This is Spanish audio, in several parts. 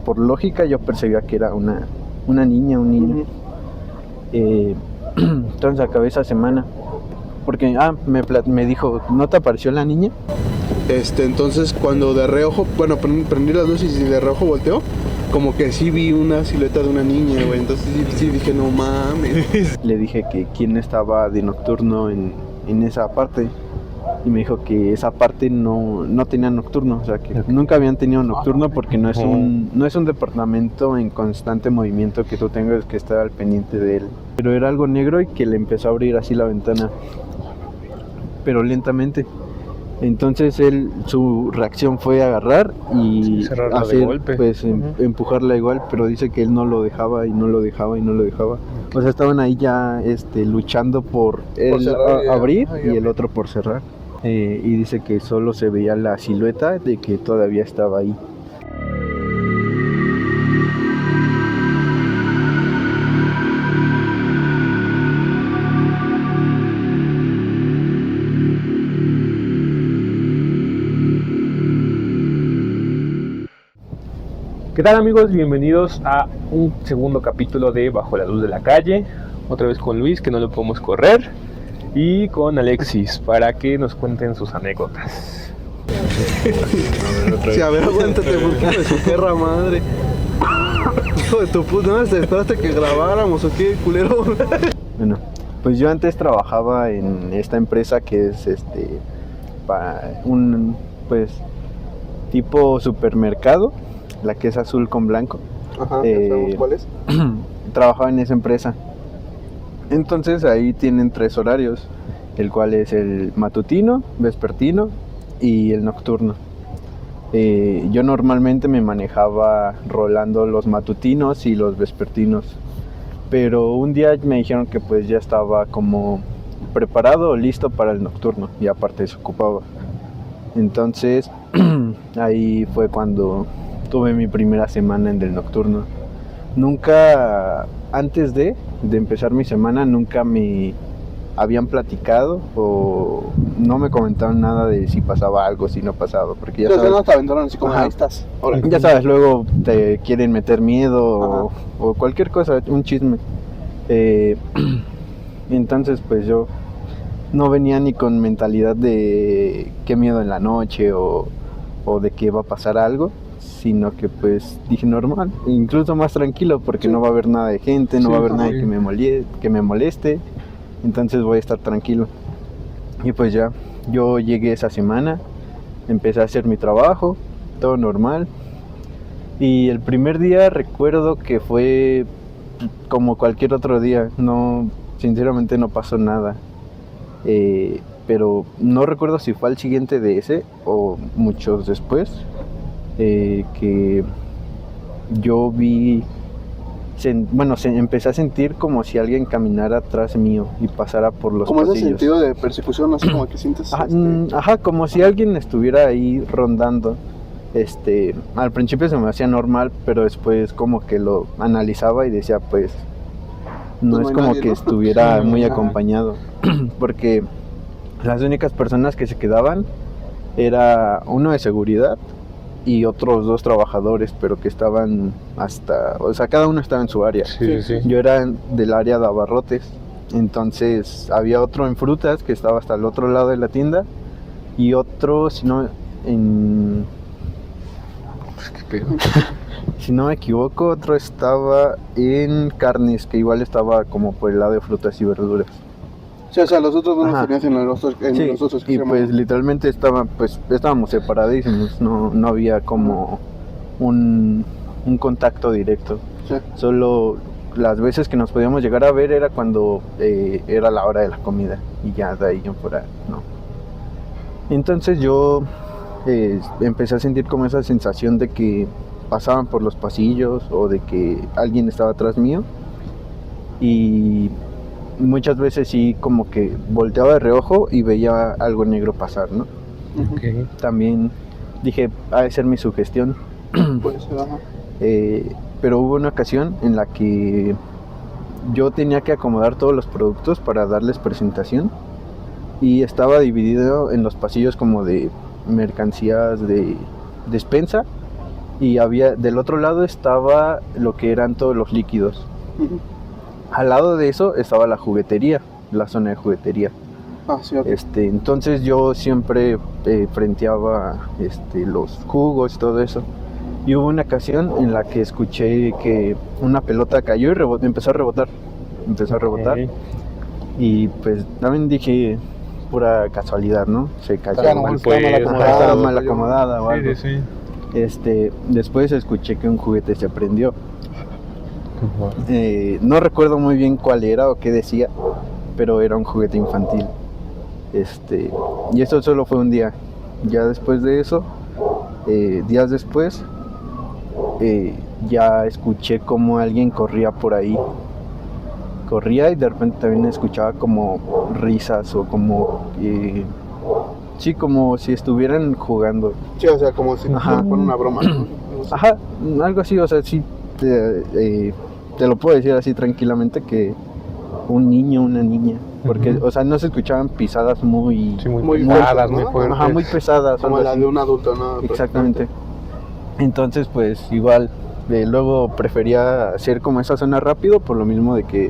por lógica yo percibía que era una niña, un niño. Entonces acabé esa semana porque me dijo, ¿no te apareció la niña? Entonces cuando de reojo, bueno, prendí las luces y de reojo volteó, como que sí vi una silueta de una niña, güey. Entonces sí dije, no mames. Le dije que quién estaba de nocturno en esa parte. Y me dijo que esa parte no tenía nocturno, o sea que nunca habían tenido nocturno porque no es un departamento en constante movimiento que tú tengas que estar al pendiente de él. Pero era algo negro y que le empezó a abrir así la ventana, pero lentamente. Entonces su reacción fue agarrar y hacer de golpe. Pues empujarla igual, pero dice que él no lo dejaba y no lo dejaba y no lo dejaba. O sea, estaban ahí ya luchando por abrir y el otro por cerrar. Y dice que solo se veía la silueta de que todavía estaba ahí. ¿Qué tal, amigos? Bienvenidos a un segundo capítulo de Bajo la Luz de la Calle. Otra vez con Luis, que no lo podemos correr, y con Alexis, para que nos cuenten sus anécdotas. Sí, a ver, aguántate, porque de su perra madre. Hijo de tu puta, ¿no? ¿Esperaste que grabáramos o qué, culero? Bueno, pues yo antes trabajaba en esta empresa que es pues tipo supermercado, la que es azul con blanco. Ajá, ¿sabemos cuál es? Trabajaba en esa empresa. Entonces ahí tienen 3 horarios, el cual es el matutino, vespertino y el nocturno. Yo normalmente me manejaba rolando los matutinos y los vespertinos, pero un día me dijeron que pues ya estaba como preparado o listo para el nocturno y aparte se ocupaba. Entonces ahí fue cuando tuve mi primera semana en el nocturno. Nunca, antes de empezar mi semana, nunca me habían platicado o no me comentaron nada de si pasaba algo, si no pasaba, porque ya sabes, no te aventaron así como, ahí estás. Ya sabes, luego te quieren meter miedo o cualquier cosa, un chisme. Entonces pues yo no venía ni con mentalidad de qué miedo en la noche o de que va a pasar algo, sino que pues dije normal, incluso más tranquilo porque no va a haber nada de gente, no va a haber nadie que me moleste, entonces voy a estar tranquilo. Y pues ya, yo llegué esa semana, empecé a hacer mi trabajo, todo normal, y el primer día recuerdo que fue como cualquier otro día, sinceramente no pasó nada, pero no recuerdo si fue al siguiente de ese o muchos después. Que yo vi, empecé a sentir como si alguien caminara atrás mío y pasara por los pasillos. Como ese sentido de persecución, así como que sientes... como si alguien estuviera ahí rondando. Al principio se me hacía normal, pero después como que lo analizaba y decía, pues no es como que estuviera muy acompañado, porque las únicas personas que se quedaban era uno de seguridad y otros 2 trabajadores, pero que estaban cada uno estaba en su área. Sí. Yo era del área de abarrotes, entonces había otro en frutas que estaba hasta el otro lado de la tienda y otro, si no me equivoco, otro estaba en carnes, que igual estaba como por el lado de frutas y verduras. Sí, o sea, los otros no nos tenían en los otros. Y pues literalmente estábamos separadísimos, no había como un contacto directo. Sí. Solo las veces que nos podíamos llegar a ver era cuando era la hora de la comida y ya de ahí en fuera, no. Entonces yo empecé a sentir como esa sensación de que pasaban por los pasillos o de que alguien estaba atrás mío, y muchas veces sí como que volteaba de reojo y veía algo negro pasar, ¿no? Okay. También dije, ha de ser mi sugestión. Pues, pero hubo una ocasión en la que yo tenía que acomodar todos los productos para darles presentación y estaba dividido en los pasillos como de mercancías de despensa y había, del otro lado estaba lo que eran todos los líquidos. Ujú. Al lado de eso estaba la juguetería, la zona de juguetería. Ah, sí, ok. Entonces yo siempre frenteaba los jugos y todo eso. Y hubo una ocasión en la que escuché que una pelota cayó y empezó a rebotar. Ok. Y pues también dije, pura casualidad, ¿no? Se cayó. Estaba mal estaba mal puesto. acomodado, Estaba mal cayó. acomodada o algo. Sí, sí. Después escuché que un juguete se prendió. Ujú. No recuerdo muy bien cuál era o qué decía, pero era un juguete infantil. Y eso solo fue un día. Ya después de eso, días después, ya escuché como alguien corría por ahí. Corría y de repente también escuchaba como risas o como... sí, como si estuvieran jugando. Sí, o sea, como si Ajá. fuera una broma, ¿no? Ajá, algo así, o sea, sí, te lo puedo decir así tranquilamente que un niño, una niña, porque, Ujú. o sea, no se escuchaban pisadas muy, Sí, muy Muy pesadas, fuertes, muy ¿no? fuertes. ajá, muy pesadas, Como algo la así. de un adulto, ¿no? Exactamente. Entonces, pues, igual, luego prefería hacer como esa zona rápido, por lo mismo de que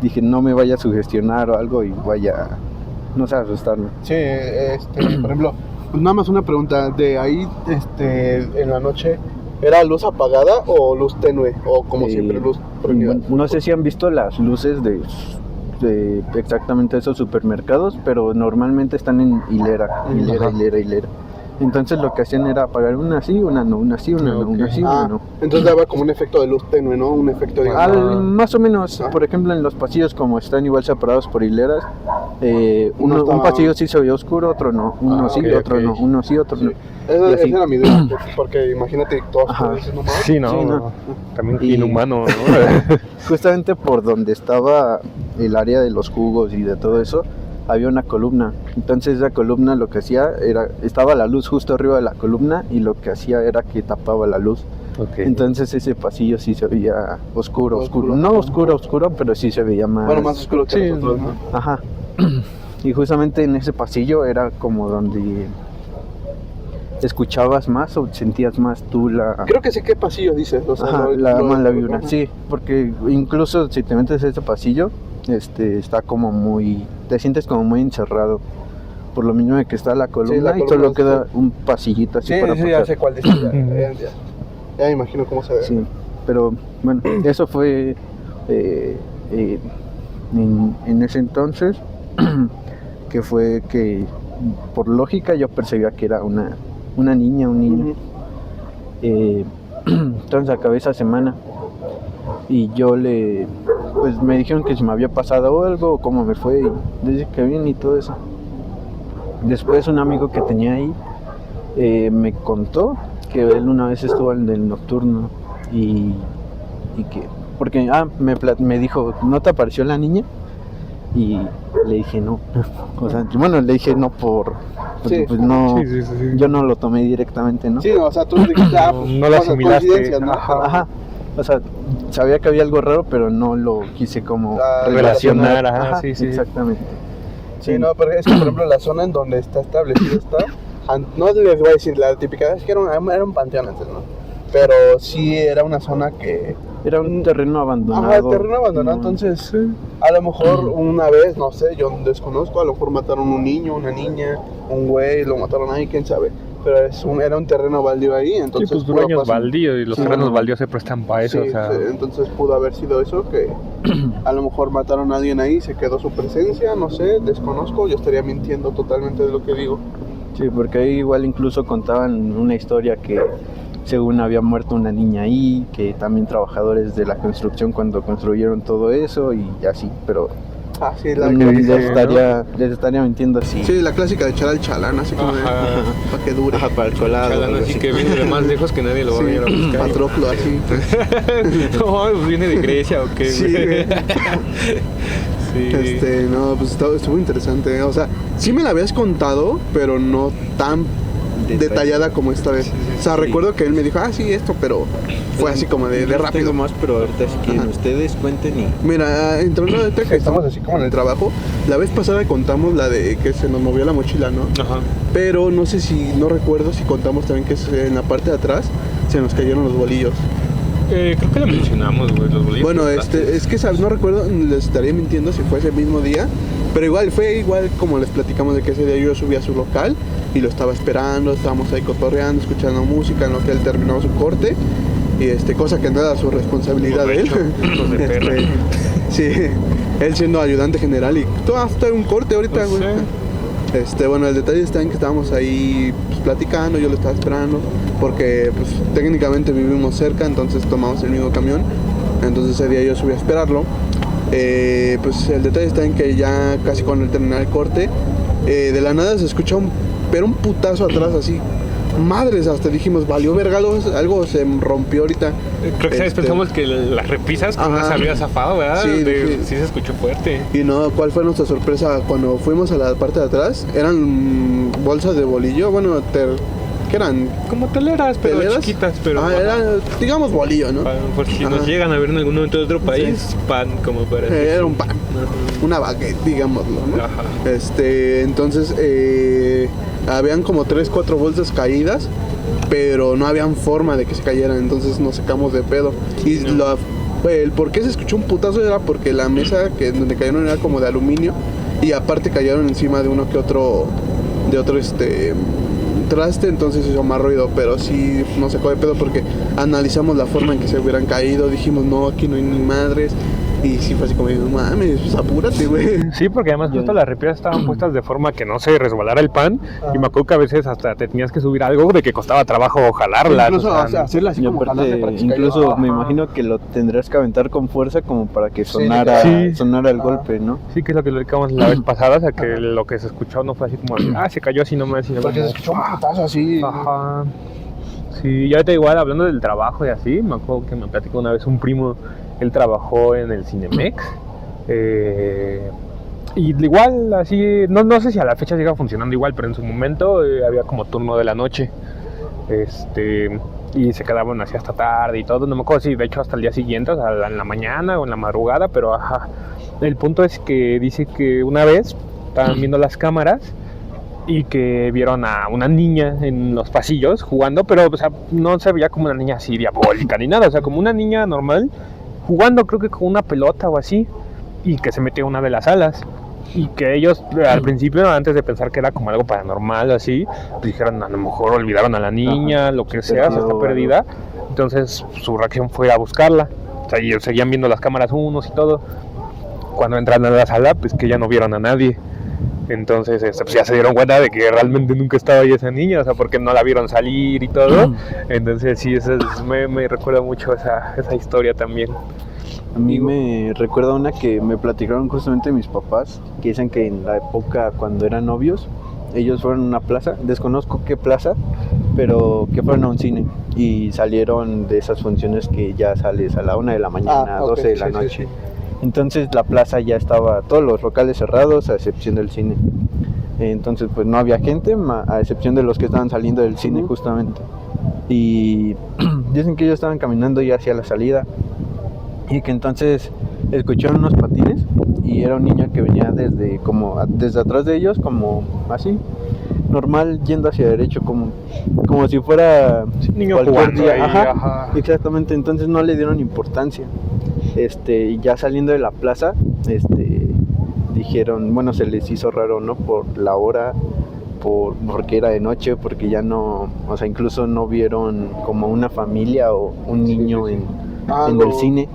dije, no me vaya a sugestionar o algo y vaya, no sé, a asustarme. Sí, por ejemplo, pues nada más una pregunta, de ahí, en la noche, ¿era luz apagada o luz tenue? O como siempre, luz prendida. No sé si han visto las luces de exactamente esos supermercados, pero normalmente están en hilera, Ajá. hilera. Entonces lo que hacían era apagar una así, una no, una así, una no, Ok. una así, una Ah, no. entonces daba como un efecto de luz tenue, ¿no? Un efecto de... Más o menos, Ah. por ejemplo, en los pasillos como están igual separados por hileras, Uno estaba- un pasillo sí se veía oscuro, otro no, uno Ah, sí, ok, otro ok. no, uno sí, otro no. Esa, Y así. esa era mi duda, porque imagínate todos Ajá. dices, no mames. Sí, no, Sí, no. también Y- inhumano, ¿no? Justamente por donde estaba el área de los jugos y de todo eso, había una columna. Entonces esa columna lo que hacía era, estaba la luz justo arriba de la columna y lo que hacía era que tapaba la luz. Ok. Entonces ese pasillo sí se veía oscuro. Oscuro. No oscuro, pero sí se veía más... Bueno, más oscuro que Sí, nosotros, no. ¿no? Ajá. Y justamente en ese pasillo era como donde escuchabas más o sentías más tú la... Creo que sé qué pasillo dices. O sea, Ajá, lo- la lo- mala vibra, ajá. sí, porque incluso si te metes a ese pasillo, está como muy, te sientes como muy encerrado, por lo mismo de que está la columna, la y columna solo está- queda un pasillito así Sí, para sí, ya pasar. sé cuál dices. Ya me imagino cómo se ve. Sí, pero bueno, eso fue en ese entonces, que fue que por lógica yo percibía que era una niña, un niño. Ujú. Entonces acabé esa semana y pues me dijeron que si me había pasado algo o cómo me fue y desde que bien y todo eso. Después un amigo que tenía ahí me contó que él una vez estuvo en el nocturno y que, porque me dijo, ¿no te apareció la niña? Y le dije no, o sea, bueno, le dije no porque Sí. pues no, Sí, sí, sí, sí. yo no lo tomé directamente, ¿no? Sí, o sea, tú dijiste, No, pues, no lo cosas, asimilaste. coincidencias, ¿no? Ajá, o sea, sabía que había algo raro, pero no lo quise como Relacionar, ajá, sí, sí. exactamente. Sí, no, pero es que, por ejemplo, la zona en donde está establecido no les voy a decir la típica, es que era un panteón antes, ¿no? Pero sí era una zona que... Era un terreno abandonado. Ajá, terreno abandonado, No, entonces a lo mejor una vez, no sé, yo desconozco, a lo mejor mataron un niño, una niña, un güey, lo mataron ahí, quién sabe. Pero era un terreno baldío ahí, Sí, entonces... pues pudo dueños pasar- baldíos y los Sí, terrenos no. baldíos se prestan para eso, Sí, o sea. sí, entonces pudo haber sido eso, que a lo mejor mataron a alguien ahí, se quedó su presencia, no sé, desconozco, yo estaría mintiendo totalmente de lo que digo. Sí, porque ahí igual incluso contaban una historia que según había muerto una niña ahí, que también trabajadores de la construcción cuando construyeron todo eso y así, pero Ah, sí, la les, que... ¿no? estaría mintiendo así. Sí, la clásica de echar al chalán, así como de... Ajá. Para que dure. Ajá, para el colado. Chalán, algo así así. que viene de más lejos que nadie lo va a venir a buscar. Patroclo, así. No, pues viene de Grecia o qué, Sí, güey. güey. Sí. No, pues estuvo interesante. O sea, sí me la habías contado, pero no tan detallada como esta vez. O sea, recuerdo que él me dijo, sí, esto, pero fue así como de Yo rápido. tengo más, pero ahorita si quieren Ajá. ustedes cuenten y... Mira, entrando ahorita que estamos así como en el trabajo, la vez pasada contamos la de que se nos movió la mochila, ¿no? Ajá. Pero no sé si, no recuerdo si contamos también que en la parte de atrás se nos cayeron los bolillos. Creo que lo mencionamos, güey, los bolillos. Bueno, es que ¿sabes? No recuerdo, les estaría mintiendo si fue ese mismo día, pero fue igual como les platicamos de que ese día yo subí a su local y lo estaba esperando, estábamos ahí cotorreando, escuchando música en lo que él terminaba su corte, y cosa que no era su responsabilidad de él. Sí, él siendo ayudante general y tú hasta un corte ahorita, güey. Bueno, el detalle está en que estábamos ahí pues, platicando, yo lo estaba esperando, porque pues técnicamente vivimos cerca, entonces tomamos el mismo camión, entonces ese día yo subí a esperarlo. Pues el detalle está en que ya casi cuando él terminó el corte, de la nada se escucha un putazo atrás así. Madres, hasta dijimos, valió verga, algo se rompió ahorita. Creo que pensamos que las repisas con una salida zafado, ¿verdad? Sí, sí se escuchó fuerte. Y no, ¿cuál fue nuestra sorpresa? Cuando fuimos a la parte de atrás, eran bolsas de bolillo, bueno, ¿qué eran? Como teleras, pero chiquitas, pero... era, digamos, bolillo, ¿no? Por si nos llegan a ver en algún momento de otro país, pan, como para... Era un pan, una baguette, digámoslo, ¿no? Ajá. Entonces, habían como 3-4 bolsas caídas, pero no habían forma de que se cayeran, entonces nos sacamos de pedo. Y el por qué se escuchó un putazo era porque la mesa donde cayeron era como de aluminio, y aparte cayeron encima de uno que otro, traste, entonces hizo más ruido, pero sí nos sacó de pedo porque analizamos la forma en que se hubieran caído, dijimos, no, aquí no hay ni madres. Y sí fue así como, no mames, pues apúrate, güey. Sí, porque además justo las repisas estaban puestas de forma que no se resbalara el pan. Y me acuerdo que a veces hasta te tenías que subir algo de que costaba trabajo jalarlas. Incluso hacerla así como incluso me imagino que lo tendrás que aventar con fuerza como para que sonara el golpe, ¿no? Sí, que es lo que lo dedicamos la vez pasada, o sea que lo que se escuchó no fue así como, se cayó así nomás. Porque se escuchó un putazo así. Ajá. Sí, ya ahorita igual hablando del trabajo y así, me acuerdo que me platicó una vez un primo, él trabajó en el Cinemex, y igual así, no sé si a la fecha siga funcionando igual, pero en su momento había como turno de la noche, y se quedaban así hasta tarde y todo, no me acuerdo si de hecho hasta el día siguiente, o sea, en la mañana o en la madrugada, pero ajá, el punto es que dice que una vez estaban viendo las cámaras, y que vieron a una niña en los pasillos jugando, pero o sea, no se veía como una niña así diabólica ni nada, o sea, como una niña normal jugando, creo que con una pelota o así, y que se metió a una de las salas, y que ellos al principio, antes de pensar que era como algo paranormal así, pues dijeron, a lo mejor olvidaron a la niña, lo que sea, se está perdida. Entonces su reacción fue a buscarla, o sea, ellos seguían viendo las cámaras unos y todo. Cuando entran a la sala, pues que ya no vieron a nadie. Entonces pues ya se dieron cuenta de que realmente nunca estaba ahí esa niña, o sea, porque no la vieron salir y todo. Entonces sí, me recuerda mucho esa historia también. A mí me recuerda una que me platicaron justamente mis papás, que dicen que en la época cuando eran novios, ellos fueron a una plaza, desconozco qué plaza, pero que fueron a un cine y salieron de esas funciones que ya sales a la 1 de la mañana, 12 de la noche. Sí. Entonces la plaza ya estaba, todos los locales cerrados a excepción del cine. Entonces pues no había gente, a excepción de los que estaban saliendo del cine justamente. Y dicen que ellos estaban caminando ya hacia la salida y que entonces escucharon unos patines y era un niño que venía desde atrás de ellos, como así, normal, yendo hacia derecho, como si fuera niño cualquier jugando día. ahí, ajá, exactamente. Entonces no le dieron importancia. Y ya saliendo de la plaza, dijeron, bueno, se les hizo raro, ¿no? Por la hora, porque era de noche, porque ya no, o sea, incluso no vieron como una familia o un niño en el cine.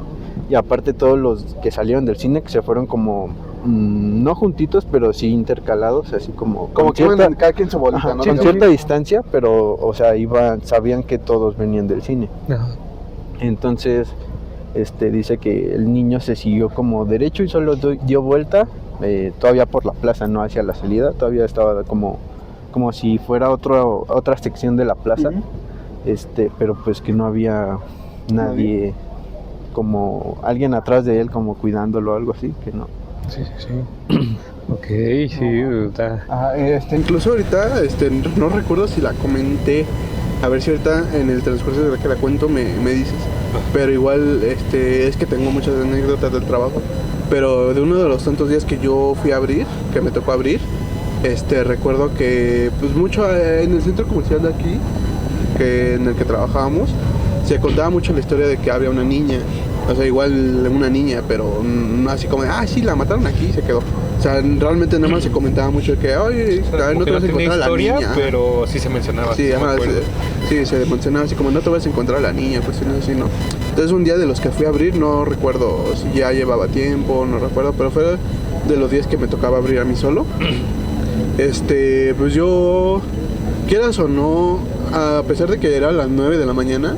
Y aparte todos los que salieron del cine, que se fueron como, no juntitos, pero sí intercalados, así como que iban cada quien su bolita, ¿no? Con cierta distancia, pero, o sea, sabían que todos venían del cine. Ajá. Entonces, dice que el niño se siguió como derecho y solo dio vuelta, todavía por la plaza, no hacia la salida, todavía estaba como si fuera otra sección de la plaza, pero pues que no había nadie, como alguien atrás de él como cuidándolo o algo así, que no. Sí. Ok, sí, está. Incluso ahorita, no recuerdo si la comenté, a ver si ahorita en el transcurso de la que la cuento me dices. Pero igual, es que tengo muchas anécdotas del trabajo. Pero de uno de los tantos días que yo fui a abrir, que me tocó abrir, recuerdo que, pues mucho en el centro comercial de aquí, en el que trabajábamos, se contaba mucho la historia de que había una niña, o sea, igual una niña, pero no así como de, sí, la mataron aquí y se quedó. O sea, realmente nada más se comentaba mucho de que, oye, no te vas a encontrar a la historia, niña. Pero sí se mencionaba. Sí, se mencionaba así como, no te vas a encontrar a la niña, pues así, ¿no? Entonces un día de los que fui a abrir, no recuerdo si ya llevaba tiempo, no recuerdo, pero fue de los días que me tocaba abrir a mí solo. Pues yo, quieras o no, a pesar de que era las 9 de la mañana,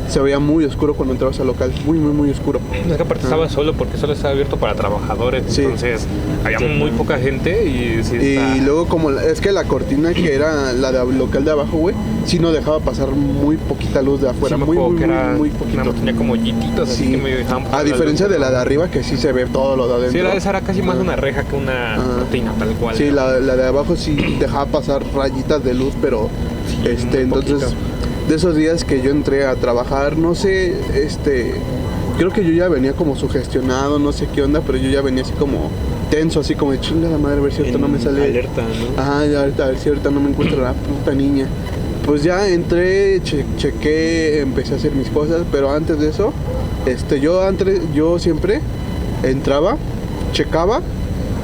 se veía muy oscuro cuando entrabas al local, muy oscuro. Es que aparte estaba solo, porque solo estaba abierto para trabajadores, sí. Entonces había muy poca gente y sí y luego como es que la cortina que era la del local de abajo, güey, sí no dejaba pasar muy poquita luz de afuera, sí, muy poquito. Nada más tenía como hoyitos, así que medio dejaban pasar. A diferencia de la de arriba, que sí se ve todo lo de adentro. Sí, esa era casi más una reja que una cortina, tal cual. Sí, la de abajo sí dejaba pasar rayitas de luz, pero entonces de esos días que yo entré a trabajar, no sé, creo que yo ya venía como sugestionado, no sé qué onda, pero yo ya venía así como tenso, así como de chingada madre, a ver si ahorita no me sale. Alerta, ¿no? Ajá, ya ahorita, a ver si ahorita no me encuentro la puta niña. Pues ya entré, chequé, empecé a hacer mis cosas, pero antes de eso, yo siempre entraba, checaba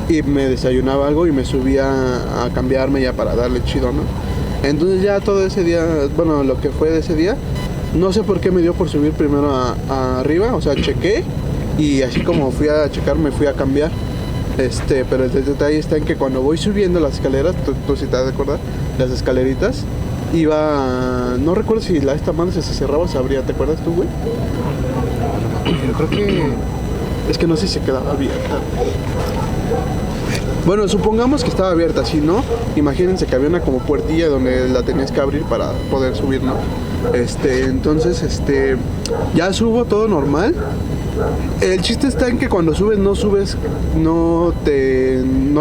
y me desayunaba algo y me subía a cambiarme ya para darle chido, ¿no? Entonces ya todo ese día, bueno, lo que fue de ese día, no sé por qué me dio por subir primero a arriba, o sea, chequé y así como fui a checar me fui a cambiar. Pero el detalle está en que cuando voy subiendo las escaleras, tú si te das de acordar, las escaleritas, no recuerdo si esta mano se cerraba o se abría, ¿te acuerdas tú, güey? Yo creo que es que no sé si se quedaba abierta. Bueno, supongamos que estaba abierta, si no, imagínense que había una como puertilla donde la tenías que abrir para poder subir, ¿no? Entonces, ya subo todo normal. El chiste está en que cuando subes, no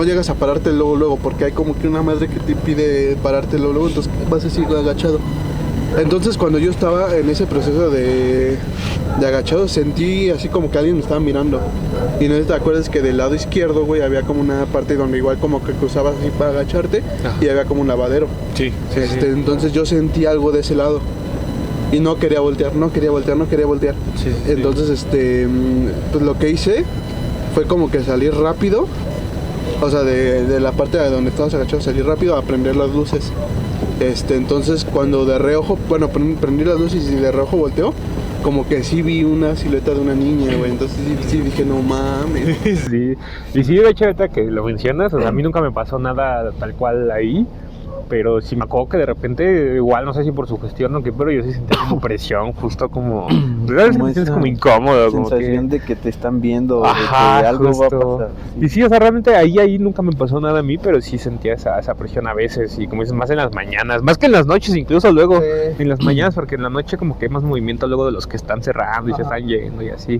llegas a pararte luego, porque hay como que una madre que te impide pararte luego, entonces vas así agachado. Entonces cuando yo estaba en ese proceso de agachado, sentí así como que alguien me estaba mirando. Y no te acuerdas que del lado izquierdo, güey, había como una parte donde igual como que cruzabas así para agacharte. Ajá. Y había como un lavadero. Sí. Entonces yo sentí algo de ese lado. Y no quería voltear. Sí. Entonces, pues lo que hice fue como que salir rápido. O sea, de la parte de donde estabas agachado, salir rápido a prender las luces. Entonces cuando de reojo, bueno, prendí las luces y de reojo volteó, como que sí vi una silueta de una niña, güey. Entonces sí dije, no mames. Sí, y sí, de hecho, ahorita que lo mencionas, o sea, a mí nunca me pasó nada tal cual ahí. Pero sí me acuerdo que de repente, igual no sé si por su gestión o qué, pero yo sí sentía como presión, justo como... Es como incómodo. Sensación de que te están viendo, ajá, de que algo justo va a pasar. Sí. Y sí, o sea, realmente ahí nunca me pasó nada a mí, pero sí sentía esa presión a veces. Y como dices, más en las mañanas, más que en las noches incluso luego, en las mañanas, porque en la noche como que hay más movimiento luego de los que están cerrando y se están yendo y así.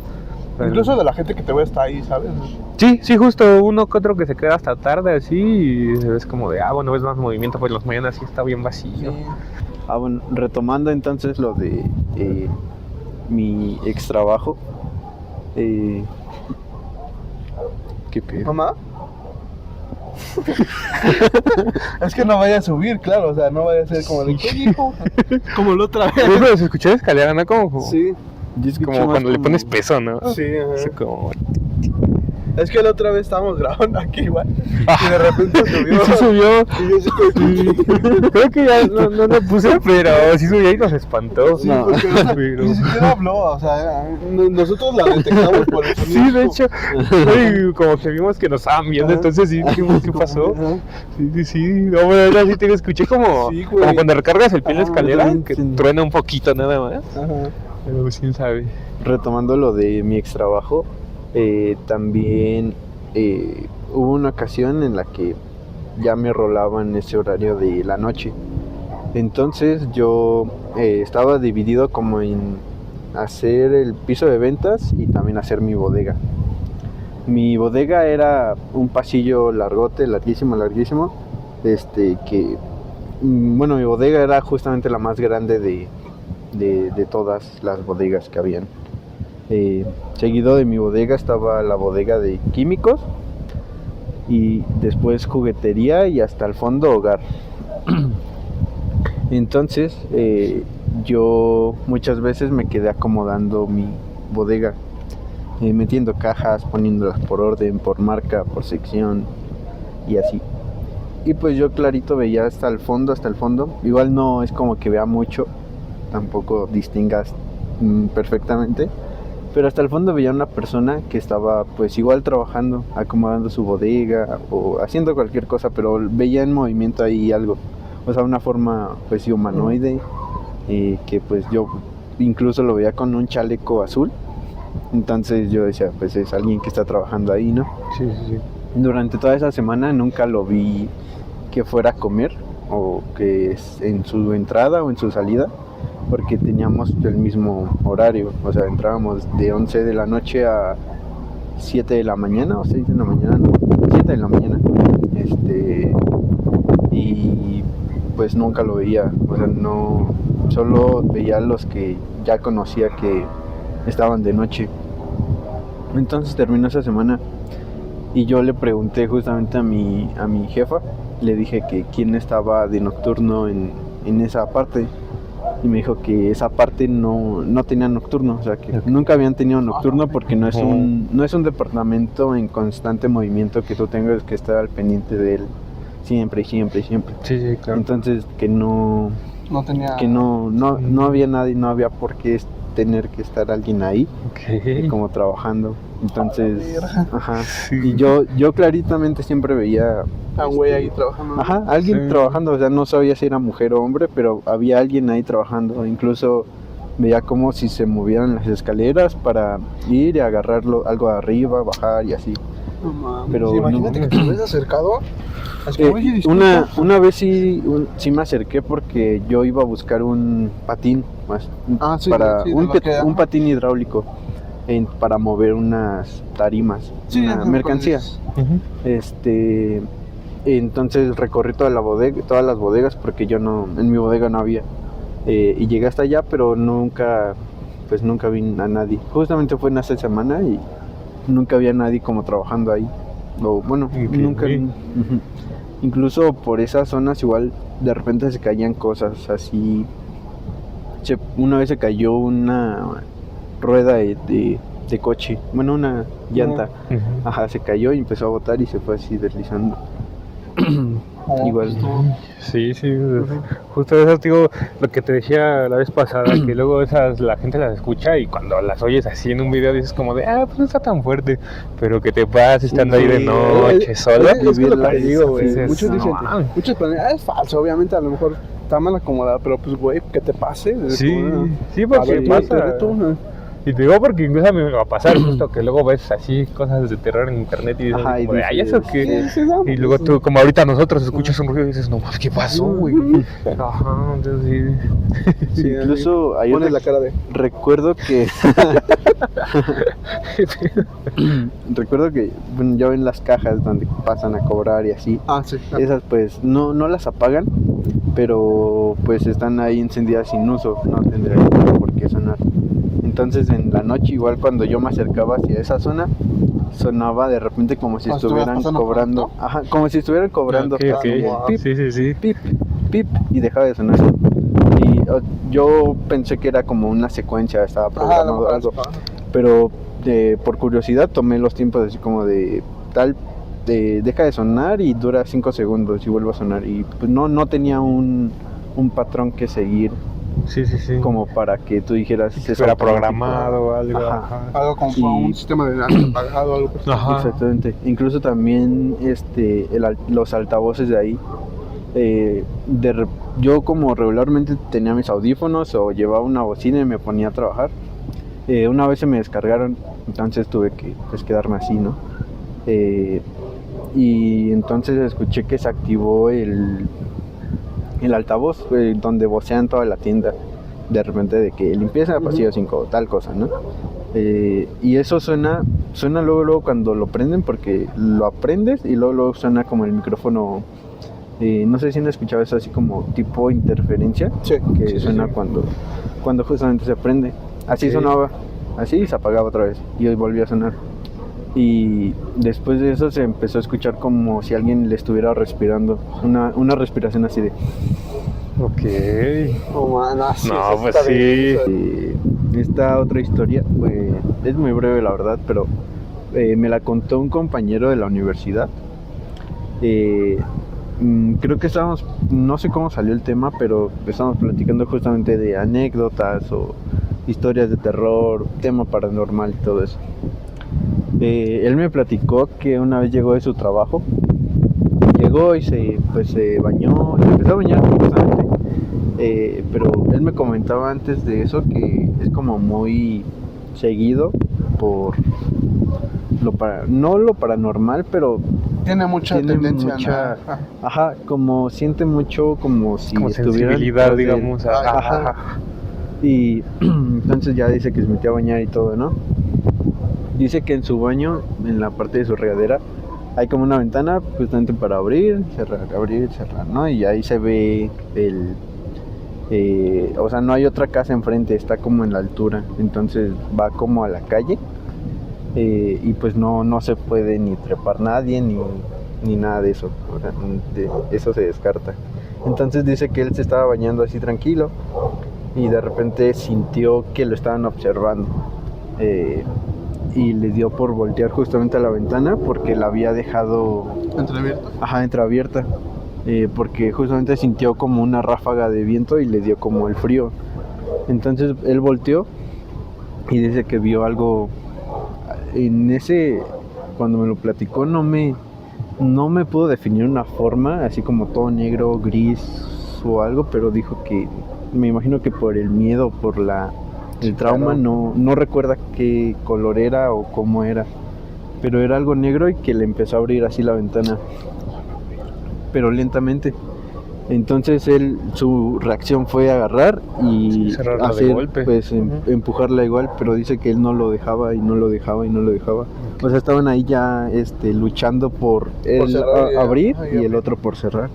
Incluso de la gente que te ve hasta ahí, ¿sabes? Sí, justo uno que otro que se queda hasta tarde así y es como de, bueno, ves más movimiento, pues las mañanas sí está bien vacío. Sí. Bueno, retomando entonces lo de mi ex trabajo. ¿Qué pedo? ¿Mamá? Es que no vaya a subir, claro, o sea, no vaya a ser como de hijo, como la otra vez. Pero se escuchó la escalera, ¿no? Como... Sí. Como cuando le pones peso, ¿no? Sí, ajá. Como... Es que la otra vez estábamos grabando aquí igual y de repente subió. Y sí subió. Y yo sí, creo que ya no lo puse, pero sí subió y nos espantó. Sí, porque ni siquiera habló, o sea, nosotros la detectamos por el sonido. Sí, de hecho, como que vimos que nos estaban viendo, entonces sí dijimos, ¿qué pasó? Sí. No, bueno, ahora sí te escuché como cuando recargas el pie en la escalera, que truena un poquito nada más. Ajá. Pero quién sabe. Retomando lo de mi ex trabajo, también hubo una ocasión en la que ya me rolaba en ese horario de la noche. Entonces yo estaba dividido como en hacer el piso de ventas y también hacer mi bodega. Mi bodega era un pasillo largote, larguísimo, que, bueno, mi bodega era justamente la más grande de todas las bodegas que habían. Seguido de mi bodega estaba la bodega de químicos y después juguetería y hasta el fondo hogar. Entonces yo muchas veces me quedé acomodando mi bodega, metiendo cajas, poniéndolas por orden, por marca, por sección y así. Y pues yo clarito veía hasta el fondo. Igual no es como que vea mucho, tampoco distingas perfectamente, pero hasta el fondo veía una persona que estaba pues igual trabajando, acomodando su bodega o haciendo cualquier cosa, pero veía en movimiento ahí algo, o sea, una forma pues sí, humanoide, que pues yo incluso lo veía con un chaleco azul. Entonces yo decía, pues es alguien que está trabajando ahí, ¿no? Sí. Durante toda esa semana nunca lo vi que fuera a comer o que en su entrada o en su salida, porque teníamos el mismo horario, o sea, entrábamos de 11 de la noche a 7 de la mañana o 6 de la mañana, no, 7 de la mañana, y pues nunca lo veía, o sea, no, solo veía a los que ya conocía que estaban de noche. Entonces terminó esa semana y yo le pregunté justamente a mi jefa, le dije que quién estaba de nocturno en esa parte, y me dijo que esa parte no tenía nocturno, o sea que nunca habían tenido nocturno porque no es un departamento en constante movimiento que tú tengas que estar al pendiente de él siempre. Sí, claro. Entonces que no había nadie, no había por qué tener que estar alguien ahí, como trabajando. Entonces, ajá. Sí. Y yo claritamente siempre veía a un güey ahí trabajando. Ajá, alguien trabajando, o sea, no sabía si era mujer o hombre, pero había alguien ahí trabajando. Incluso veía como si se movieran las escaleras para ir y agarrarlo algo de arriba, bajar y así. No mames. Pero Sí, imagínate que te hubieras acercado. Así que, oye, disculpa. una vez sí me acerqué porque yo iba a buscar un patín más, para un patín hidráulico para mover unas tarimas, una mercancía. Entonces recorrí todas las bodegas porque en mi bodega no había, y llegué hasta allá, pero nunca vi a nadie. Justamente fue en esa semana y nunca había nadie como trabajando ahí, o bueno, nunca. Incluso por esas zonas igual de repente se caían cosas así. Una vez se cayó una rueda de coche, bueno, una llanta, ajá, se cayó y empezó a botar y se fue así deslizando. Igual. Sí, justo eso, digo, lo que te decía la vez pasada, que luego la gente las escucha y cuando las oyes así en un video dices como de, pues no está tan fuerte, pero que te pasa estando ahí de noche, solo. Es que lo que digo, güey, dices, muchos dicen, muchos planean, es falso, obviamente, a lo mejor está mal acomodada, pero pues, güey, que te pase. Sí, porque pasa. Y te digo porque incluso a mí me va a pasar justo que luego ves así cosas de terror en internet y dices, como de, ay, ¿eso qué? Y luego tú, como ahorita nosotros, escuchas un ruido y dices, no mames, ¿qué pasó, güey? Ajá, entonces sí. Incluso ahí pones la cara de... Recuerdo que bueno, ya ven las cajas donde pasan a cobrar y así. Sí. Esas pues no las apagan, pero pues están ahí encendidas sin uso, no tendrían por qué sonar. Entonces en la noche, igual cuando yo me acercaba hacia esa zona, sonaba de repente como si estuvieran cobrando. Ajá, como si estuvieran cobrando. Okay. Pip, sí. Pip, y dejaba de sonar. Y yo pensé que era como una secuencia, estaba programado algo. Pero por curiosidad tomé los tiempos así como de deja de sonar y dura 5 segundos y vuelve a sonar. Y pues no tenía un patrón que seguir. Sí. Como para que tú dijeras si fuera programado o algo. Ajá. Algo como un sistema de apagado o algo. Ajá. Exactamente. Incluso también los altavoces de ahí. Yo como regularmente tenía mis audífonos o llevaba una bocina y me ponía a trabajar. Una vez se me descargaron, entonces tuve que quedarme así, ¿no? Y entonces escuché que se activó el altavoz, donde vocean toda la tienda, de repente de que limpieza pasillo 5, tal cosa, ¿no? Y eso suena luego cuando lo prenden, porque lo aprendes y luego suena como el micrófono, no sé si han escuchado eso así como tipo interferencia, que suena cuando justamente se prende. Así sonaba, así se apagaba otra vez y hoy volvió a sonar. Y después de eso se empezó a escuchar como si alguien le estuviera respirando, una respiración así de... Ok. No, sí, No, eso pues está sí. bien. Esta otra historia, pues es muy breve la verdad, pero me la contó un compañero de la universidad. Creo que estábamos, no sé cómo salió el tema, pero estábamos platicando justamente de anécdotas o historias de terror, tema paranormal y todo eso. Él me platicó que una vez llegó de su trabajo, llegó y se bañó, se empezó a bañar justamente. Pero él me comentaba antes de eso que es como muy seguido por no lo paranormal, pero Tiene mucha tendencia, ¿no? ajá, como siente mucho como si Como estuviera sensibilidad, digamos. ajá. Y entonces ya dice que se metió a bañar y todo, ¿no? Dice que en su baño, en la parte de su regadera, hay como una ventana justamente para abrir, cerrar, ¿no? Y ahí se ve o sea, no hay otra casa enfrente, está como en la altura, entonces va como a la calle, y pues no se puede ni trepar nadie ni nada de eso, o sea, eso se descarta. Entonces dice que él se estaba bañando así tranquilo y de repente sintió que lo estaban observando, y le dio por voltear justamente a la ventana porque la había dejado entreabierta, porque justamente sintió como una ráfaga de viento y le dio como el frío. Entonces él volteó y dice que vio algo cuando me lo platicó no me pudo definir una forma, así como todo negro, gris o algo, pero dijo que me imagino que por el miedo, por el trauma, Claro. no recuerda qué color era o cómo era, pero era algo negro y que le empezó a abrir así la ventana, pero lentamente. Entonces su reacción fue agarrar y Cerrarla de hacer, golpe. pues empujarla igual, pero dice que él no lo dejaba y no lo dejaba y no lo dejaba. O sea, estaban ahí ya luchando por él cerrar abrir y y el abrir. otro por cerrar.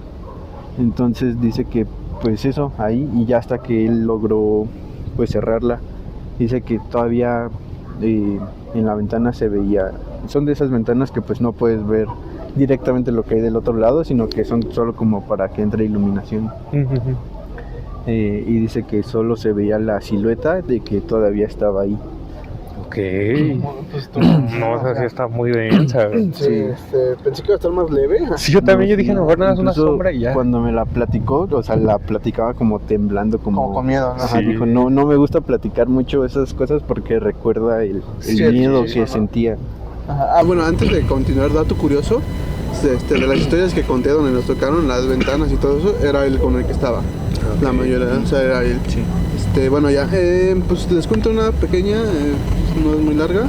Entonces dice que pues eso, ahí, y ya hasta que él logró pues cerrarla. Dice que todavía en la ventana se veía, son de esas ventanas que pues no puedes ver directamente lo que hay del otro lado, sino que son solo como para que entre iluminación. Y dice que solo se veía la silueta de que todavía estaba ahí. Ok. Pues No, esa sí está muy densa. Sí, pensé que iba a estar más leve. Sí, yo también, yo No, dije, sí, a lo mejor nada más una incluso sombra y ya. Cuando me la platicó, o sea, la platicaba como temblando, Como con miedo, ¿no? Ajá, Sí. dijo, no me gusta platicar mucho esas cosas porque recuerda el Sí, miedo sí, que ajá. sentía. Ajá. Bueno, antes de continuar, dato curioso, de las historias que conté donde nos tocaron las ventanas y todo eso, era él con el que estaba. La mayoría, o sea, era él. Sí. Bueno, ya, pues les cuento una pequeña, no es muy larga.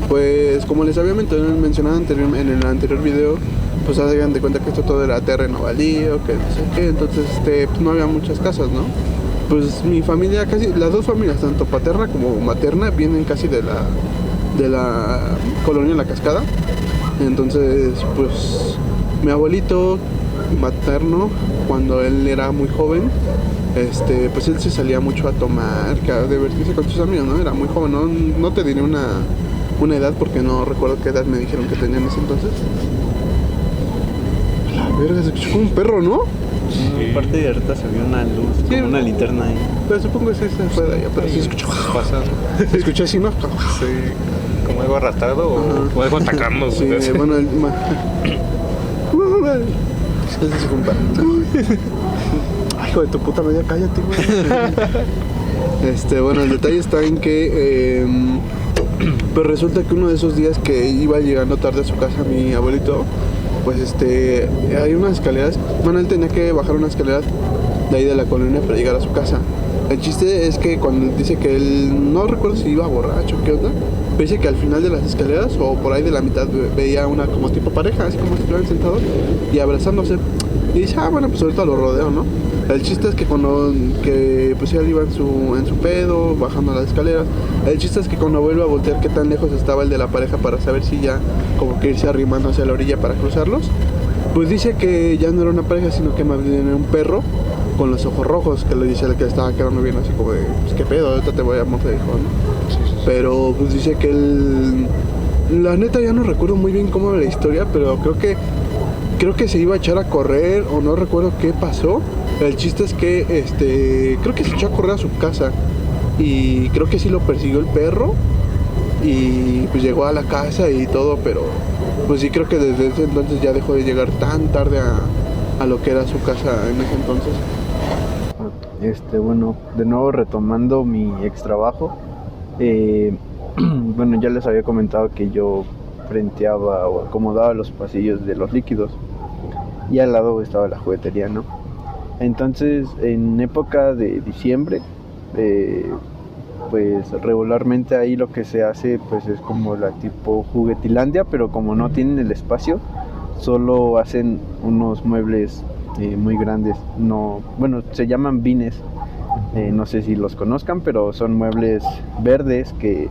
Pues como les había mencionado en el anterior video, pues hagan de cuenta que esto todo era terreno baldío, que no sé qué, entonces pues no había muchas casas, ¿no? Pues mi familia, casi las dos familias, tanto paterna como materna, vienen casi de la colonia La Cascada. Entonces, pues mi abuelito materno, cuando él era muy joven, pues él se salía mucho a tomar, a divertirse con sus amigos, ¿no? Era muy joven, no te diré una edad porque no recuerdo qué edad me dijeron que tenía en ese entonces. La verga, se escuchó como un perro, ¿no? Sí. Aparte de ahorita se vio una luz, Sí. como una linterna ahí. Pero supongo que ese fue de allá, pero sí se escuchó. Se escuchó así, ¿no? Sí, como algo arrastrado o algo atacando. Sí, bueno, ese sí fue un perro. Ay, hijo de tu puta media, cállate, güey. Bueno, el detalle está en que pues resulta que uno de esos días que iba llegando tarde a su casa mi abuelito, pues hay unas escaleras, bueno, él tenía que bajar unas escaleras de ahí de la colonia para llegar a su casa. El chiste es que cuando dice que él, no recuerdo si iba borracho o qué onda, pero dice que al final de las escaleras o por ahí de la mitad veía una como tipo pareja, así como si estuvieran sentados y abrazándose. Y dice, bueno, pues ahorita lo rodeo, ¿no? El chiste es que pues él iba en su pedo, bajando las escaleras. El chiste es que cuando vuelve a voltear qué tan lejos estaba el de la pareja para saber si ya como que irse arrimando hacia la orilla para cruzarlos, pues dice que ya no era una pareja, sino que más bien era un perro con los ojos rojos, que le dice al que estaba quedando bien así como de, pues qué pedo, ahorita te voy a morder, hijo, ¿no? Sí. Pero pues dice que él, la neta ya no recuerdo muy bien cómo era la historia, pero creo que se iba a echar a correr o no recuerdo qué pasó, El chiste es que creo que se echó a correr a su casa y creo que sí lo persiguió el perro y pues llegó a la casa y todo, pero pues sí creo que desde ese entonces ya dejó de llegar tan tarde a lo que era su casa en ese entonces. Bueno, de nuevo retomando mi ex trabajo, bueno, ya les había comentado que yo frenteaba o acomodaba los pasillos de los líquidos y al lado estaba la juguetería, ¿no? Entonces, en época de diciembre, pues regularmente ahí lo que se hace pues es como la tipo juguetilandia, pero como no tienen el espacio, solo hacen unos muebles muy grandes. No, bueno, se llaman vines, no sé si los conozcan, pero son muebles verdes que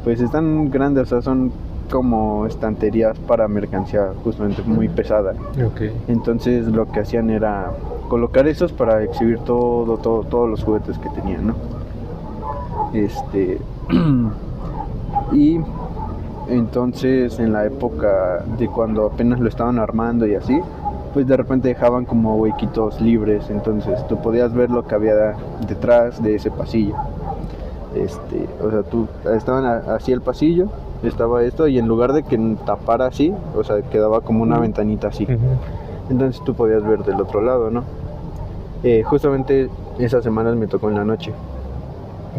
pues están grandes, o sea, son como estanterías para mercancía justamente muy pesada. Okay. Entonces lo que hacían era colocar esos para exhibir todos los juguetes que tenían, ¿no? Y entonces en la época de cuando apenas lo estaban armando y así, pues de repente dejaban como huequitos libres, entonces tú podías ver lo que había detrás de ese pasillo. O sea, estaban así el pasillo, estaba esto, y en lugar de que tapara así, o sea, quedaba como una ventanita así. Entonces tú podías ver del otro lado, ¿no? Justamente esas semanas me tocó en la noche.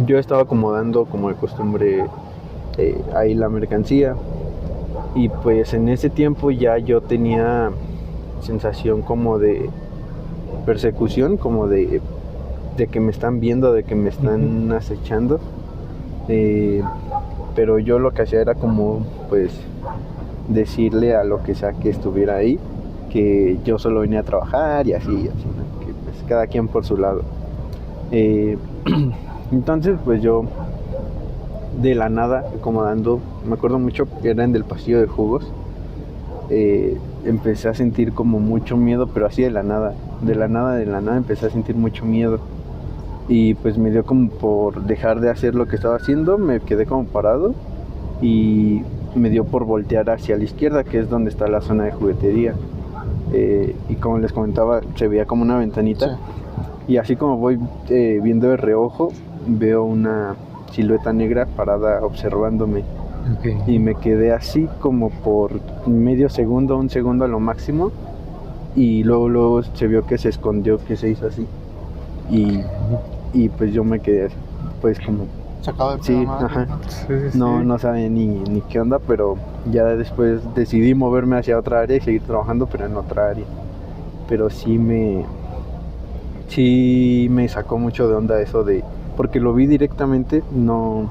Yo estaba acomodando como de costumbre ahí la mercancía, y pues en ese tiempo ya yo tenía sensación como de persecución, como de que me están viendo, de que me están acechando, pero yo lo que hacía era como pues decirle a lo que sea que estuviera ahí que yo solo venía a trabajar y así, ¿no? Que pues cada quien por su lado. Entonces pues yo de la nada acomodando, me acuerdo mucho que era en el pasillo de jugos, empecé a sentir como mucho miedo, pero así de la nada empecé a sentir mucho miedo. Y pues me dio como por dejar de hacer lo que estaba haciendo, me quedé como parado y me dio por voltear hacia la izquierda, que es donde está la zona de juguetería. Y como les comentaba, se veía como una ventanita. Sí. Y así como voy viendo de reojo, veo una silueta negra parada observándome. Okay. Y me quedé así como por medio segundo, un segundo a lo máximo, y luego se vio que se escondió, que se hizo así, y pues yo me quedé pues como sacado de sí, ajá. Sí. No sabía ni qué onda, pero ya después decidí moverme hacia otra área y seguir trabajando, pero en otra área. Pero sí me sacó mucho de onda eso porque lo vi directamente, no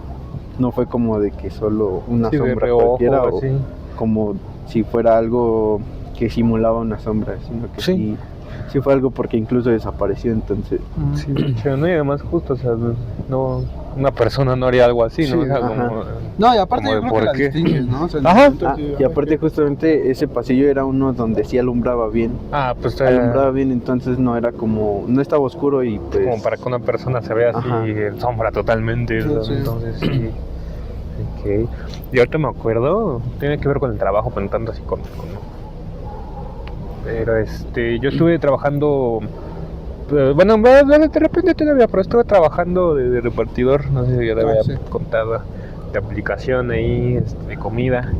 fue como de que solo una sombra cualquiera, o como si fuera algo que simulaba una sombra, sino que sí fue algo porque incluso desapareció, entonces. Sí, pero no, y además justo, o sea, no, una persona no haría algo así, ¿no? Sí, o sea, como, no, y aparte yo creo que la distingues, ¿no? O sea, y aparte justamente ese pasillo era uno donde sí alumbraba bien. Pues alumbraba bien, entonces no era como, no estaba oscuro y pues... Como para que una persona se vea así sombra totalmente, sí. Entonces sí. Okay. Y ahorita me acuerdo, tiene que ver con el trabajo, pero no tanto así con pero yo estuve trabajando, bueno, de repente todavía, pero estuve trabajando de repartidor, no sé si ya te había contado, de aplicación ahí, de comida.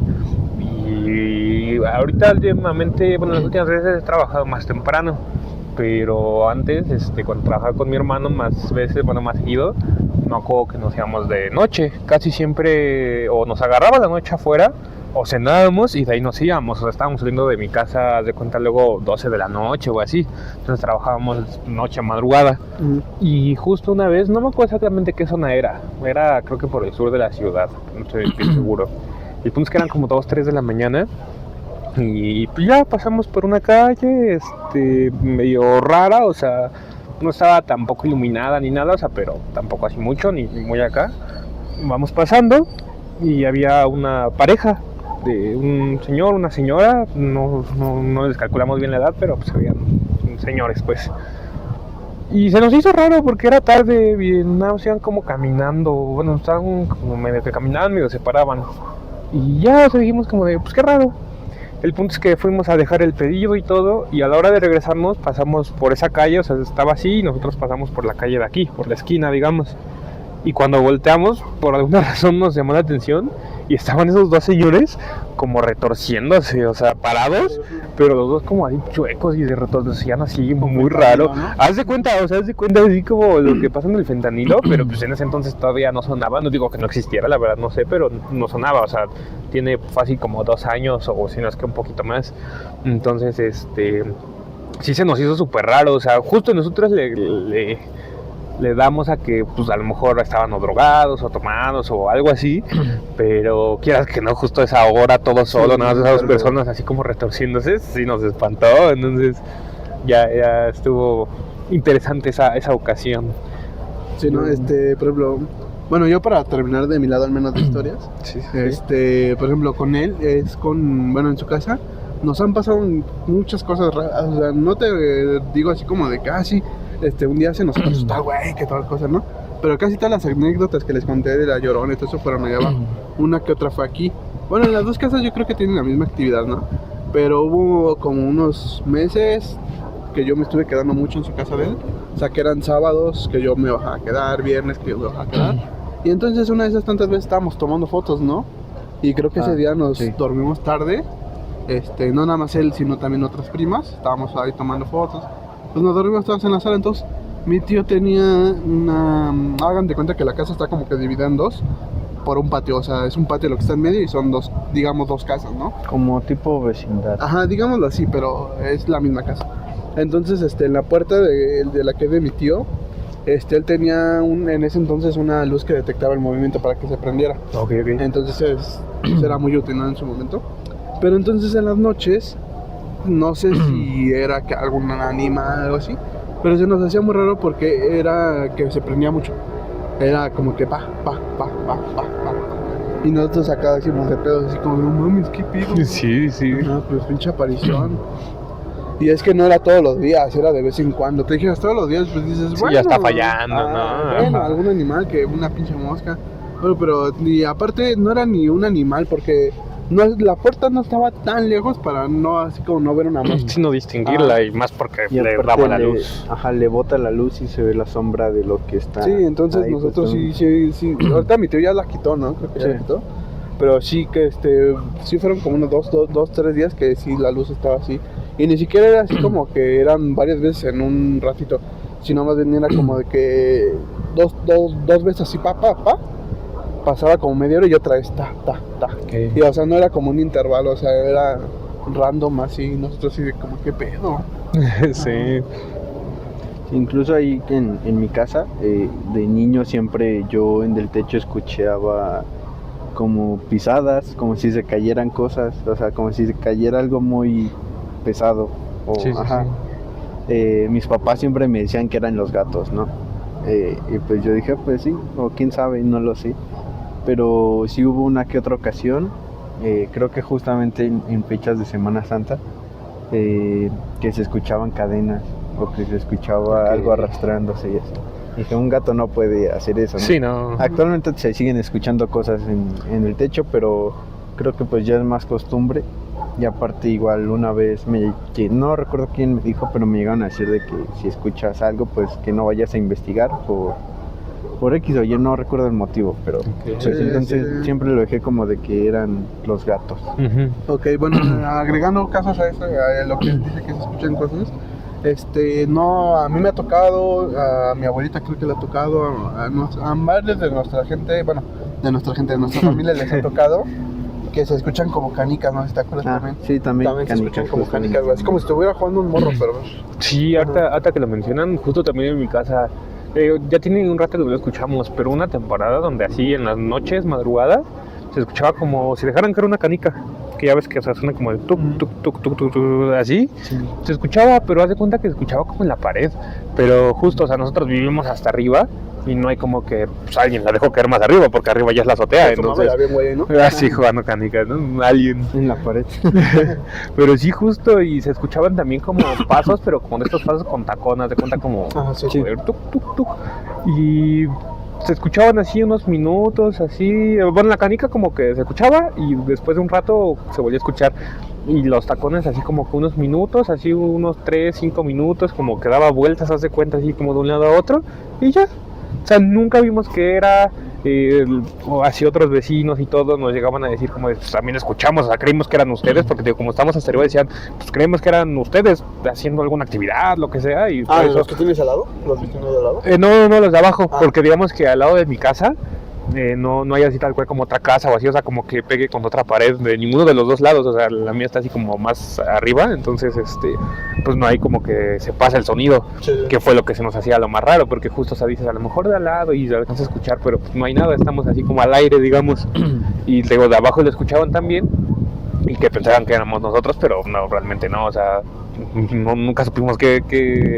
Y ahorita últimamente, bueno, las últimas veces he trabajado más temprano, pero antes, cuando trabajaba con mi hermano más veces, bueno, más seguido, me acuerdo que nos íbamos de noche, casi siempre, o nos agarraba la noche afuera, o cenábamos y de ahí nos íbamos, o sea, estábamos saliendo de mi casa, de cuenta, luego 12 de la noche o así, entonces trabajábamos noche, madrugada. Y justo una vez, no me acuerdo exactamente qué zona era creo que por el sur de la ciudad, no estoy seguro. El punto es que eran como 2, 3 de la mañana y pues ya pasamos por una calle, medio rara, o sea, no estaba tampoco iluminada ni nada, o sea, pero tampoco así mucho, ni muy acá. Vamos pasando y había una pareja de un señor, una señora, no les calculamos bien la edad, pero pues habían señores, pues. Y se nos hizo raro porque era tarde y nada, iban como caminando, bueno, estaban como medio que caminaban, medio se paraban. Y ya, o sea, dijimos como de, pues qué raro. El punto es que fuimos a dejar el pedido y todo, y a la hora de regresarnos pasamos por esa calle, o sea, estaba así, y nosotros pasamos por la calle de aquí, por la esquina, digamos. Y cuando volteamos, por alguna razón nos llamó la atención y estaban esos dos señores como retorciéndose, o sea, parados, pero los dos como ahí chuecos y se retorcían así, muy raro. Haz de cuenta así como lo que pasa en el fentanilo, pero pues en ese entonces todavía no sonaba, no digo que no existiera, la verdad no sé, pero no sonaba, o sea, tiene fácil como 2 años o si no es que un poquito más. Entonces, sí se nos hizo súper raro, o sea, justo nosotros le damos a que pues a lo mejor estaban o drogados o tomados o algo así, pero quieras que no, justo a esa hora todo solo, nada más esas dos personas así como retorciéndose, sí nos espantó. Entonces ya estuvo interesante esa ocasión. Sí, ¿no? Por ejemplo, bueno, yo para terminar de mi lado al menos de historias, Sí. por ejemplo, con él en su casa nos han pasado muchas cosas raras, o sea, no te digo así como de casi un día se nos asustó, güey, que todas las cosas, ¿no? Pero casi todas las anécdotas que les conté de la Llorona y todo eso fueron allá abajo. Una que otra fue aquí. Bueno, en las dos casas yo creo que tienen la misma actividad, ¿no? Pero hubo como unos meses que yo me estuve quedando mucho en su casa de él. O sea, que eran sábados que yo me bajaba a quedar, viernes que yo me bajaba a quedar. Y entonces una de esas tantas veces estábamos tomando fotos, ¿no? Y creo que ese día nos dormimos tarde. No nada más él, sino también otras primas. Estábamos ahí tomando fotos. Pues nos dormimos todos en la sala. Entonces mi tío tenía hagan de cuenta que la casa está como que dividida en dos por un patio, o sea, es un patio lo que está en medio y son dos casas, ¿no? Como tipo vecindad. Ajá, digámoslo así, pero es la misma casa. Entonces, en la puerta de la que es de mi tío, él tenía en ese entonces una luz que detectaba el movimiento para que se prendiera. Ok. Entonces era muy útil, ¿no? En su momento. Pero entonces en las noches, no sé si era que algún animal o algo así, pero se nos hacía muy raro porque era que se prendía mucho. Era como que pa. Y nosotros acá decimos de pedos así como, no mames, ¿qué pido? Sí. No, pues pinche aparición. Y es que no era todos los días, era de vez en cuando. Te dijeras todos los días, pues dices, bueno, ya está fallando, ¿no? Bueno, algún animal, que una pinche mosca. Bueno, pero y aparte no era ni un animal porque la puerta no estaba tan lejos para no, así como no ver una mosca. Sino distinguirla y más porque Y le aparte daba la luz. le bota la luz y se ve la sombra de lo que está. Sí, entonces ahí, nosotros pues, sí. Ahorita mi tío ya la quitó, ¿no? Creo que ya la quitó. Pero sí que sí fueron como unos 2-3 días que sí la luz estaba así. Y ni siquiera era así como que eran varias veces en un ratito, sino más bien era como de que dos veces así pasaba como media hora y otra vez ta. Okay. Y o sea, no era como un intervalo, o sea, era random así, nosotros así de como, ¿qué pedo? Sí. Incluso ahí en mi casa, de niño siempre yo en el techo escuchaba como pisadas, como si se cayeran cosas, o sea, como si se cayera algo muy pesado. Sí. Mis papás siempre me decían que eran los gatos, ¿no? Y pues yo dije, pues sí, o quién sabe, no lo sé. Pero sí hubo una que otra ocasión, creo que justamente en fechas de Semana Santa, que se escuchaban cadenas o que se escuchaba algo arrastrándose y eso. Dije, un gato no puede hacer eso, ¿no? Sí, no. Actualmente se siguen escuchando cosas en el techo, pero creo que pues ya es más costumbre. Y aparte igual una vez, no recuerdo quién me dijo, pero me llegaron a decir de que si escuchas algo, pues que no vayas a investigar por X o Y, no recuerdo el motivo, pero pues, entonces siempre lo dejé como de que eran los gatos. Ok, bueno, agregando casos a eso, a lo que dice que se escuchan cosas, no, a mí me ha tocado, a mi abuelita creo que le ha tocado, a varios de nuestra gente, de nuestra familia les ha tocado que se escuchan como canicas, ¿no? ¿Te acuerdas también? Sí, también se escuchan como canicas, güey, así como si estuviera jugando un morro, pero... Sí, ahorita que lo mencionan, justo también en mi casa, ya tiene un rato que lo escuchamos, pero una temporada donde así en las noches, madrugadas, se escuchaba como si dejaran caer una canica, que ya ves que, o sea, suena como de tuk, así, se escuchaba, pero haz de cuenta que se escuchaba como en la pared, pero justo, o sea, nosotros vivimos hasta arriba, y no hay como que pues, alguien la dejó caer más arriba, porque arriba ya es la azotea, entonces... bien, güey, ¿no? Así jugando canicas, ¿no? Alguien... En la pared. Pero sí, justo, y se escuchaban también como pasos, pero como de estos pasos con tacones, de cuenta como... Sí. Tuk. Y se escuchaban así unos minutos, así, bueno, la canica como que se escuchaba y después de un rato se volvía a escuchar. Y los tacones así como que unos minutos, así unos 3, 5 minutos, como que daba vueltas, haz de cuenta, así como de un lado a otro, y ya. O sea, nunca vimos que era, o así otros vecinos y todos nos llegaban a decir como, pues, también escuchamos, o sea, creímos que eran ustedes, porque digo, como estamos hasta arriba decían, pues creemos que eran ustedes haciendo alguna actividad, lo que sea, y por eso... ¿Los que tienes al lado? ¿Los vecinos de al lado? No, los de abajo, porque digamos que al lado de mi casa no hay así tal cual como otra casa o así, o sea, como que pegue con otra pared de ninguno de los dos lados, o sea, la mía está así como más arriba, entonces pues no hay como que se pasa el sonido, Sí. que fue lo que se nos hacía lo más raro, porque justo, o sea, dices a lo mejor de al lado y se alcanza a escuchar, pero pues no hay nada, estamos así como al aire, digamos, y digo, de abajo lo escuchaban también y que pensaban que éramos nosotros, pero no, realmente no, o sea, nunca supimos qué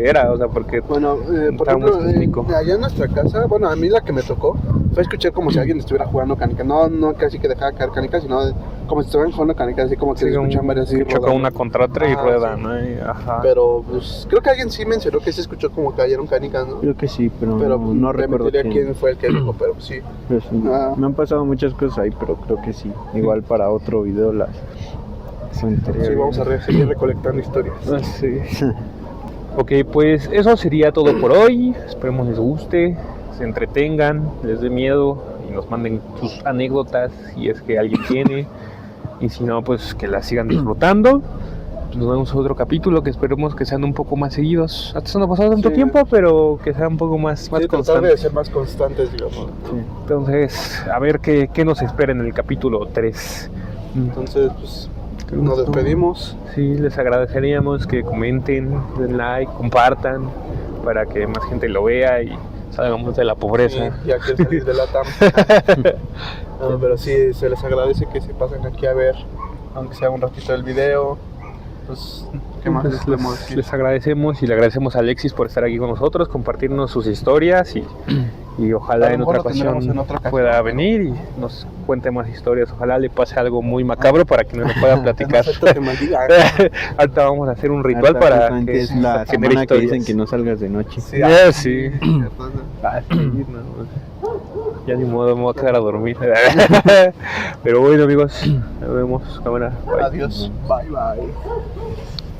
era, o sea, porque Bueno, por está muy ejemplo, específico. allá en nuestra casa, bueno, a mí la que me tocó fue escuchar como si alguien estuviera jugando canicas. No casi que dejaba caer canicas, sino como si estuvieran jugando canicas, así como que Sí, se escuchan varias así. que choca rodando. una contra otra y Ah, rueda, sí. ¿no? Ajá. Pero pues creo que alguien sí mencionó que se escuchó como cayeron canicas, ¿no? Creo que sí, pero Pero no te recuerdo mentiría quién. quién fue el que dijo, pero sí. Pero sí, Ah. me han pasado muchas cosas ahí, pero creo que sí. Igual para otro video las contaré. Sí, vamos a seguir recolectando historias. Ah, sí. Ok, pues eso sería todo por hoy. Esperemos les guste, se entretengan, les dé miedo y nos manden sus anécdotas si es que alguien tiene. Y si no, pues que las sigan disfrutando. Nos vemos en otro capítulo que esperemos que sean un poco más seguidos. Hasta eso no ha pasado tanto Sí. tiempo, pero que sean un poco más Sí, tratar de constantes. ser más constantes, digamos. Sí. Entonces, a ver qué nos espera en el capítulo 3. Entonces, pues nos despedimos. Sí, les agradeceríamos que comenten, den like, compartan para que más gente lo vea y salgamos de la pobreza. Sí, ya que salir de la TAM. No, pero sí, se les agradece que se pasen aquí a ver, aunque sea un ratito del video. Pues, ¿qué más Pues les podemos decir? les agradecemos y le agradecemos a Alexis por estar aquí con nosotros, compartirnos sus historias y ojalá A lo en mejor otra lo tendremos ocasión en otra ocasión, pueda pero- venir y nos cuente más historias. Ojalá le pase algo muy macabro para que nos lo pueda platicar. No acepto que maldiga. Ahorita vamos a hacer un ritual Ahorita para justamente que es la genere semana que historias. dicen que no salgas de noche. Sí, Sí. Ah, sí, no. Ya ni modo, me voy a quedar a dormir. Pero bueno, amigos, nos vemos. Cámara. Bye. Adiós. Bye, bye.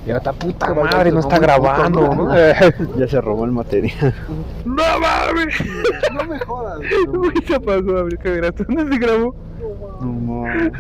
Y ahora puta Qué madre, no está muy puto, grabando, ¿no? ¿no? Ya se robó el material. ¡No mames! No me jodas. Uy, se pasó, a ver qué verás. ¿Dónde se grabó? No mames.